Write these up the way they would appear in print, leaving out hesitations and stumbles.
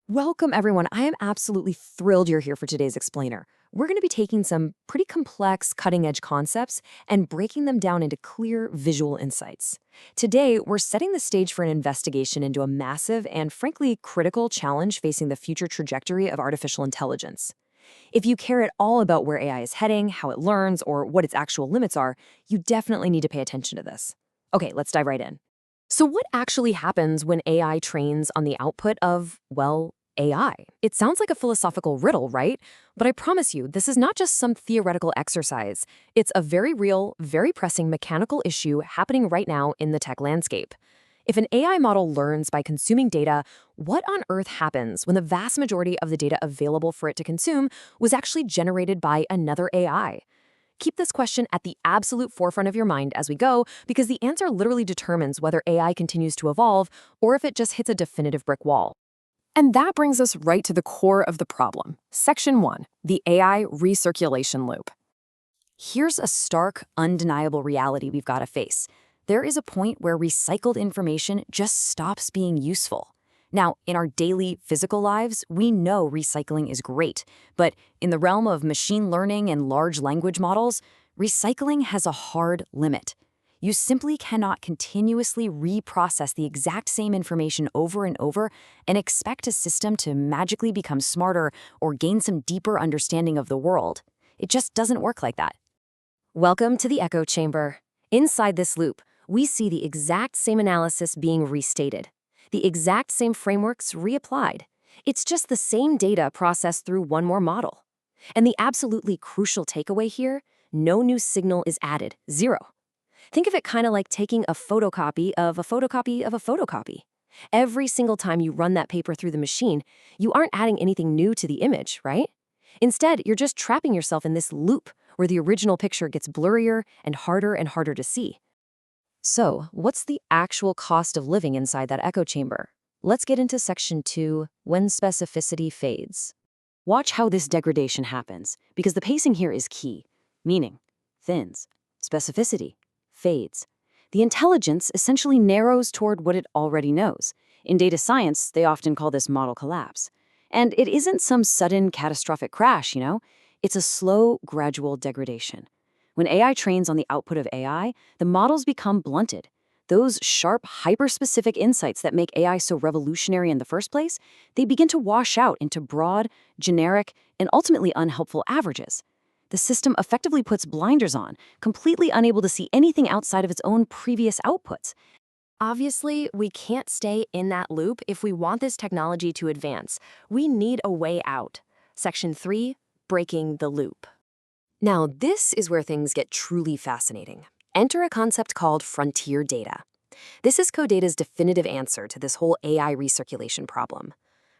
Welcome, everyone. I am absolutely thrilled you're here for today's explainer. We're going to be taking some pretty complex, cutting edge concepts and breaking them down into clear visual insights. Today, we're setting the stage for an investigation into a massive and, frankly, critical challenge facing the future trajectory of artificial intelligence. If you care at all about where AI is heading, how it learns, or what its actual limits are, you definitely need to pay attention to this. Okay, let's dive right in. So, what actually happens when AI trains on the output of, well, AI? It sounds like a philosophical riddle, right? But I promise you, this is not just some theoretical exercise. It's a very real, very pressing mechanical issue happening right now in the tech landscape. If an AI model learns by consuming data, what on earth happens when the vast majority of the data available for it to consume was actually generated by another AI? Keep this question at the absolute forefront of your mind as we go, because the answer literally determines whether AI continues to evolve or if it just hits a definitive brick wall. And that brings us right to the core of the problem. Section 1, the AI recirculation loop. Here's a stark, undeniable reality we've got to face. There is a point where recycled information just stops being useful. Now, in our daily physical lives, we know recycling is great, but in the realm of machine learning and large language models, recycling has a hard limit. You simply cannot continuously reprocess the exact same information over and over and expect a system to magically become smarter or gain some deeper understanding of the world. It just doesn't work like that. Welcome to the echo chamber. Inside this loop, we see the exact same analysis being restated, the exact same frameworks reapplied. It's just the same data processed through one more model. And the absolutely crucial takeaway here, no new signal is added, zero. Think of it kind of like taking a photocopy of a photocopy of a photocopy. Every single time you run that paper through the machine, you aren't adding anything new to the image, right? Instead, you're just trapping yourself in this loop where the original picture gets blurrier and harder to see. So, what's the actual cost of living inside that echo chamber? Let's get into section 2, when specificity fades. Watch how this degradation happens, because the pacing here is key. Meaning thins, specificity fades. The intelligence essentially narrows toward what it already knows. In data science, they often call this model collapse. And it isn't some sudden catastrophic crash, It's a slow, gradual degradation. When AI trains on the output of AI, the models become blunted. Those sharp, hyper-specific insights that make AI so revolutionary in the first place, they begin to wash out into broad, generic, and ultimately unhelpful averages. The system effectively puts blinders on, completely unable to see anything outside of its own previous outputs. Obviously, we can't stay in that loop if we want this technology to advance. We need a way out. Section 3, breaking the loop. Now, this is where things get truly fascinating. Enter a concept called frontier data. This is Codatta's definitive answer to this whole AI recirculation problem.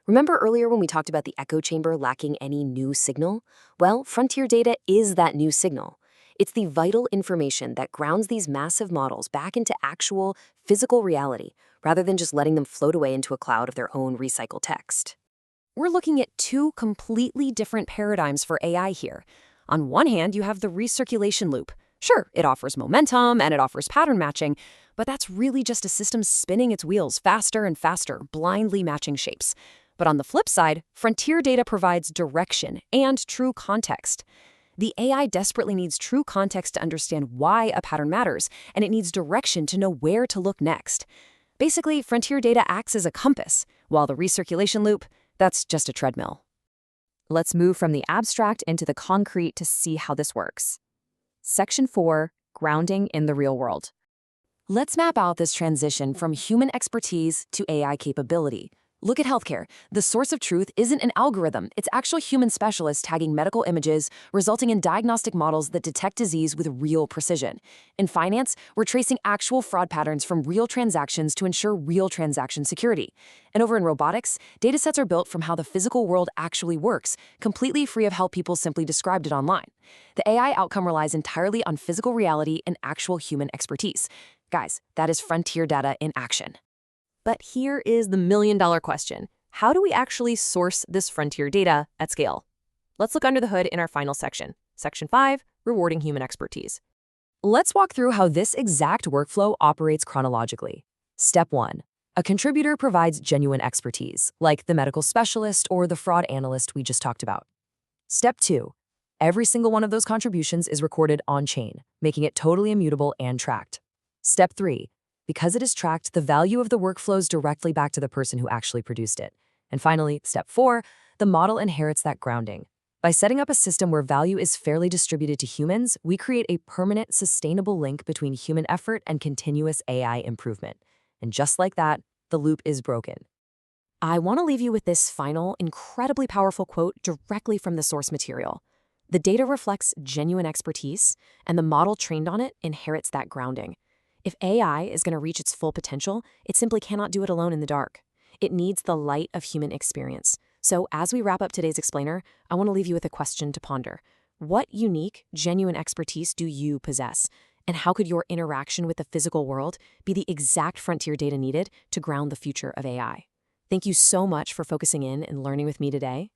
Remember earlier when we talked about the echo chamber lacking any new signal? Well, frontier data is that new signal. It's the vital information that grounds these massive models back into actual, physical reality, rather than just letting them float away into a cloud of their own recycled text. We're looking at two completely different paradigms for AI here. On one hand, you have the recirculation loop. Sure, it offers momentum and it offers pattern matching, but that's really just a system spinning its wheels faster and faster, blindly matching shapes. But on the flip side, frontier data provides direction and true context. The AI desperately needs true context to understand why a pattern matters, and it needs direction to know where to look next. Basically, frontier data acts as a compass, while the recirculation loop, that's just a treadmill. Let's move from the abstract into the concrete to see how this works. Section 4, grounding in the real world. Let's map out this transition from human expertise to AI capability. Look at healthcare. The source of truth isn't an algorithm. It's actual human specialists tagging medical images, resulting in diagnostic models that detect disease with real precision. In finance, we're tracing actual fraud patterns from real transactions to ensure real transaction security. And over in robotics, datasets are built from how the physical world actually works, completely free of how people simply described it online. The AI outcome relies entirely on physical reality and actual human expertise. Guys, that is frontier data in action. But here is the million-dollar question. How do we actually source this frontier data at scale? Let's look under the hood in our final section. Section 5, rewarding human expertise. Let's walk through how this exact workflow operates chronologically. Step 1, A contributor provides genuine expertise, like the medical specialist or the fraud analyst we just talked about. Step 2. Every single one of those contributions is recorded on-chain, making it totally immutable and tracked. Step 3. Because it is tracked, the value of the work flows directly back to the person who actually produced it. And finally, step 4, the model inherits that grounding. By setting up a system where value is fairly distributed to humans, we create a permanent, sustainable link between human effort and continuous AI improvement. And just like that, the loop is broken. I want to leave you with this final, incredibly powerful quote directly from the source material. The data reflects genuine expertise, and the model trained on it inherits that grounding. If AI is going to reach its full potential, it simply cannot do it alone in the dark. It needs the light of human experience. So as we wrap up today's explainer, I want to leave you with a question to ponder. What unique, genuine expertise do you possess? And how could your interaction with the physical world be the exact frontier data needed to ground the future of AI? Thank you so much for focusing in and learning with me today.